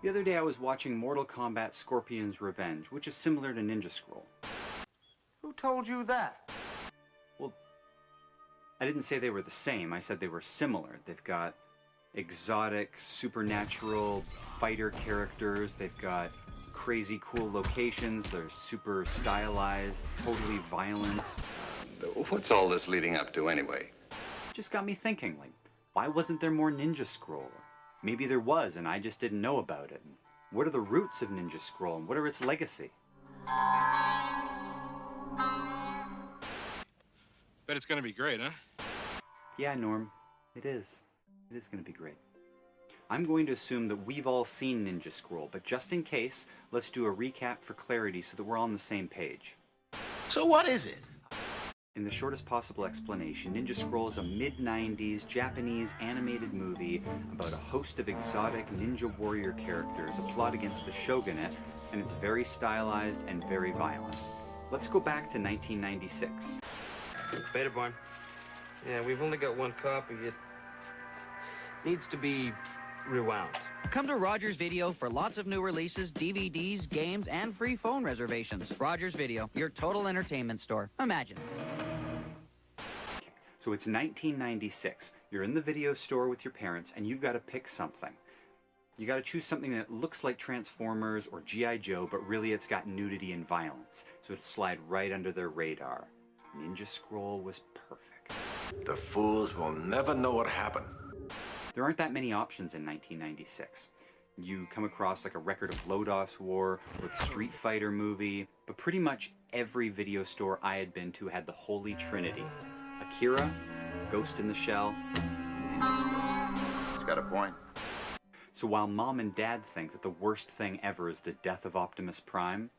The other day I was watching Mortal Kombat Scorpion's Revenge, which is similar to Ninja Scroll. Who told you that? Well, I didn't say they were the same, I said they were similar. They've got exotic, supernatural fighter characters, they've got crazy cool locations, they're super stylized, totally violent. What's all this leading up to anyway? Just got me thinking, like, why wasn't there more Ninja Scroll? Maybe there was and I just didn't know about it. What are the roots of Ninja Scroll and what are its legacy? Bet it's gonna be great, huh? Yeah, Norm, it is. It is gonna be great. I'm going to assume that we've all seen Ninja Scroll, but just in case, let's do a recap for clarity so that we're all on the same page. So what is it? In the shortest possible explanation, Ninja Scroll is a mid-90s Japanese animated movie about a host of exotic ninja warrior characters, a plot against the shogunate, and it's very stylized and very violent. Let's go back to 1996. Betaborn. Yeah, we've only got one copy. It needs to be rewound. Come to Rogers Video for lots of new releases, DVDs, games, and free phone reservations. Rogers Video, your total entertainment store. Imagine. So it's 1996. You're in the video store with your parents, and you've got to pick something. You got to choose something that looks like Transformers or G.I. Joe, but really it's got nudity and violence, so it'd slide right under their radar. Ninja Scroll was perfect. The fools will never know what happened. There aren't that many options in 1996. You come across like a record of Lodos War or the Street Fighter movie, but pretty much every video store I had been to had the Holy Trinity. Akira, Ghost in the Shell, and Ninja Scroll. He's got a point. So while Mom and Dad think that the worst thing ever is the death of Optimus Prime,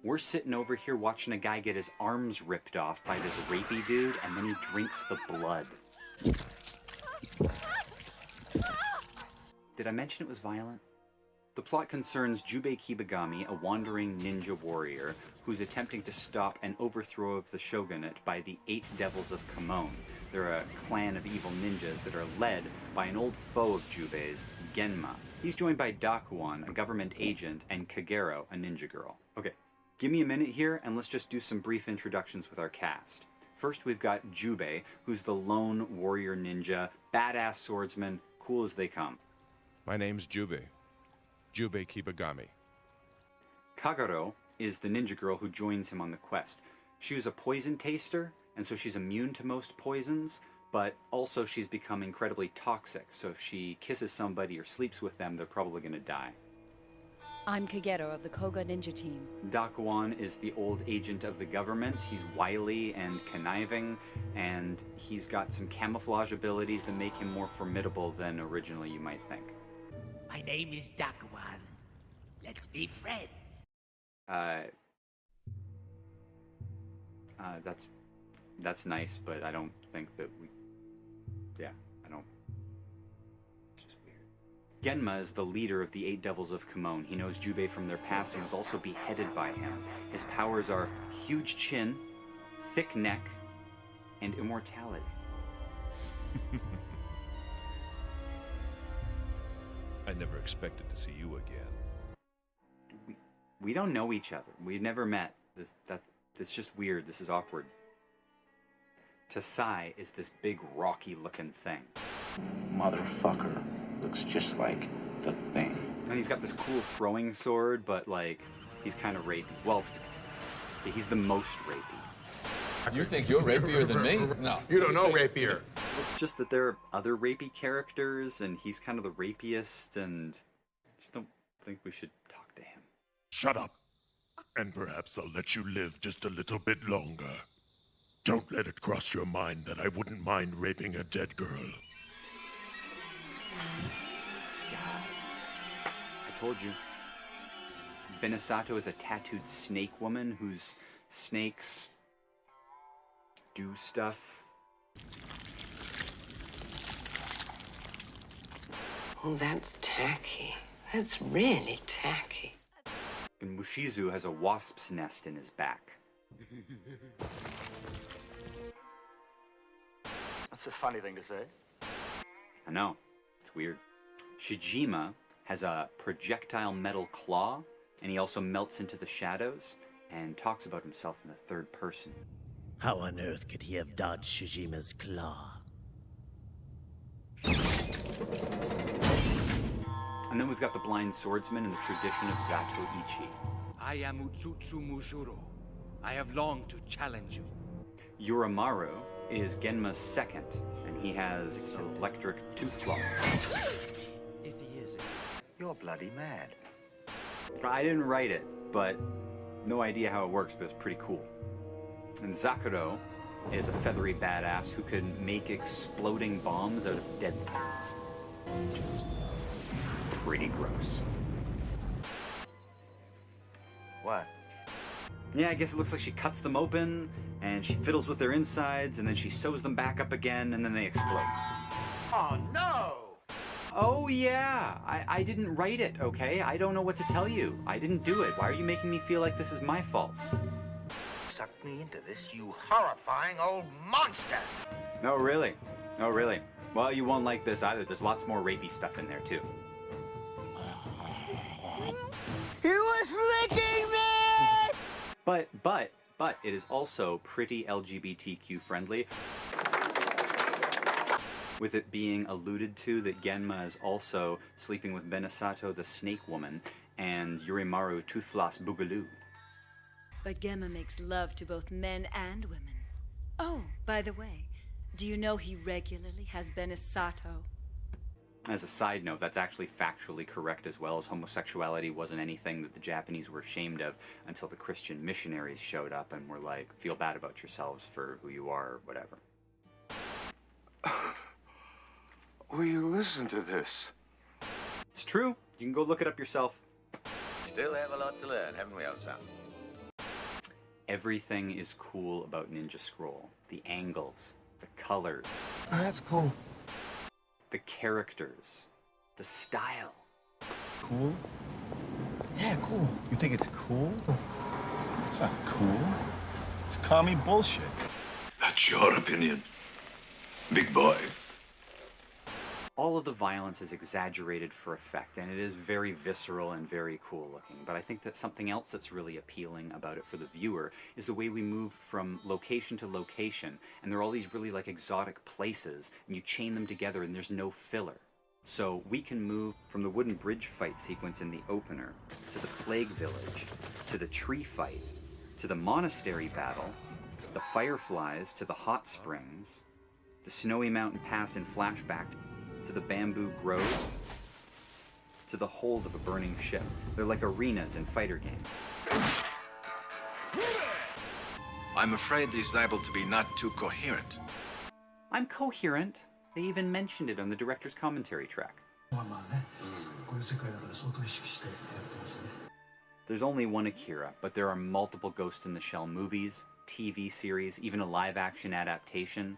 we're sitting over here watching a guy get his arms ripped off by this rapey dude, and then he drinks the blood. Did I mention it was violent? The plot concerns Jubei Kibagami, a wandering ninja warrior, who's attempting to stop an overthrow of the shogunate by the 8 Devils of Kamon. They're a clan of evil ninjas that are led by an old foe of Jubei's, Genma. He's joined by Dakuan, a government agent, and Kagero, a ninja girl. Okay, give me a minute here and let's just do some brief introductions with our cast. First we've got Jubei, who's the lone warrior ninja, badass swordsman, cool as they come. My name's Jubei. Jubei Kibagami. Kagero is the ninja girl who joins him on the quest. She was a poison taster, and so she's immune to most poisons, but also she's become incredibly toxic, so if she kisses somebody or sleeps with them, they're probably going to die. I'm Kagero of the Koga Ninja Team. Dakuan is the old agent of the government. He's wily and conniving, and he's got some camouflage abilities that make him more formidable than originally you might think. My name is Dakuan. Let's be friends. That's nice, but I don't think that we... Yeah, I don't... It's just weird. Genma is the leader of the 8 Devils of Kamon. He knows Jubei from their past and was also beheaded by him. His powers are huge chin, thick neck, and immortality. I never expected to see you again. We don't know each other. We never met. It's just weird. This is awkward. Tasai is this big rocky-looking thing. Motherfucker. Looks just like the Thing. And he's got this cool throwing sword, but like, he's kind of rapey. Well, he's the most rapey. You think you're rapier than me? No. You don't know rapier. It's just that there are other rapey characters, and he's kind of the rapiest, and I just don't think we should talk to him. Shut up, and perhaps I'll let you live just a little bit longer. Don't let it cross your mind that I wouldn't mind raping a dead girl. Yeah, I told you. Benesato is a tattooed snake woman whose snakes do stuff. Oh, that's tacky. That's really tacky. And Mushizu has a wasp's nest in his back. That's a funny thing to say. I know. It's weird. Shijima has a projectile metal claw, and he also melts into the shadows and talks about himself in the third person. How on earth could he have dodged Shijima's claw? And then we've got the blind swordsman in the tradition of Zato Ichi. I am Utsutsu Mujuro. I have longed to challenge you. Yurimaru is Genma's second, and he has electric tooth claws. If he is, you're bloody mad. I didn't write it, but no idea how it works, but it's pretty cool. And Zakuro is a feathery badass who can make exploding bombs out of dead things. Which is pretty gross. What? Yeah, I guess it looks like she cuts them open, and she fiddles with their insides, and then she sews them back up again, and then they explode. Oh, no! Oh, yeah! I didn't write it, okay? I don't know what to tell you. I didn't do it. Why are you making me feel like this is my fault? Sucked me into this, you horrifying old monster! No, really? Oh, really? Well, you won't like this either. There's lots more rapey stuff in there, too. He was licking me! But, it is also pretty LGBTQ friendly. With it being alluded to that Genma is also sleeping with Benesato the Snake Woman and Yurimaru Toothless Boogaloo. But Genma makes love to both men and women. Oh, by the way, do you know he regularly has Benesato? As a side note, that's actually factually correct as well, as homosexuality wasn't anything that the Japanese were ashamed of until the Christian missionaries showed up and were like, feel bad about yourselves for who you are or whatever. Will you listen to this? It's true. You can go look it up yourself. Still have a lot to learn, haven't we, Elsa? Everything is cool about Ninja Scroll. The angles, the colors. Oh, that's cool. The characters, the style. Cool? Yeah, cool. You think it's cool? It's not cool. It's commie bullshit. That's your opinion, big boy. All of the violence is exaggerated for effect, and it is very visceral and very cool looking. But I think that something else that's really appealing about it for the viewer is the way we move from location to location, and there are all these really like exotic places, and you chain them together and there's no filler. So we can move from the wooden bridge fight sequence in the opener, to the Plague Village, to the tree fight, to the monastery battle, the fireflies, to the hot springs, the snowy mountain pass in flashback, to the bamboo grove, to the hold of a burning ship. They're like arenas in fighter games. I'm afraid he's liable to be not too coherent. I'm coherent. They even mentioned it on the director's commentary track. There's only one Akira, but there are multiple Ghost in the Shell movies, TV series, even a live-action adaptation.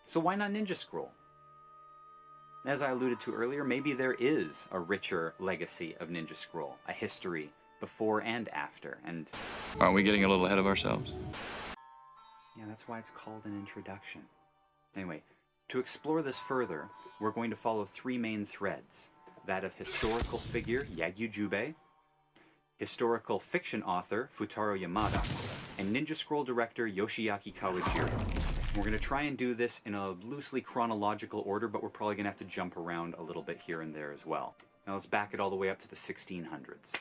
So why not Ninja Scroll? As I alluded to earlier, maybe there is a richer legacy of Ninja Scroll, a history before and after, and... Aren't we getting a little ahead of ourselves? Yeah, that's why it's called an introduction. Anyway, to explore this further, we're going to follow three main threads. That of historical figure Yagyu Jubei, historical fiction author Futaro Yamada, and Ninja Scroll director Yoshiaki Kawajiri. We're going to try and do this in a loosely chronological order, but we're probably going to have to jump around a little bit here and there as well. Now let's back it all the way up to the 1600s.